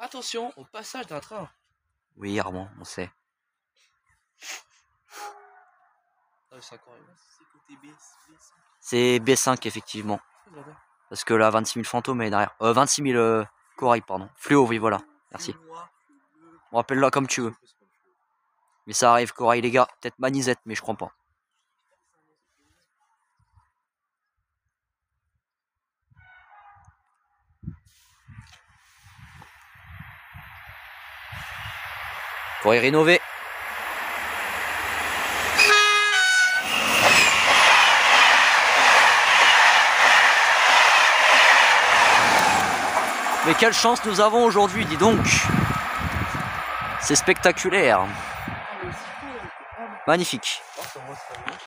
Attention au passage d'un train. Oui, Armand, on sait. C'est B5 effectivement. Parce que là, 26 000 fantômes est derrière. 26 000 corail, pardon. Fluo, oui, voilà. Merci. On rappelle-la comme tu veux. Mais ça arrive, corail, les gars. Peut-être Manizette, mais je crois pas. Corail rénové. Mais quelle chance nous avons aujourd'hui, dis donc. C'est spectaculaire. Magnifique.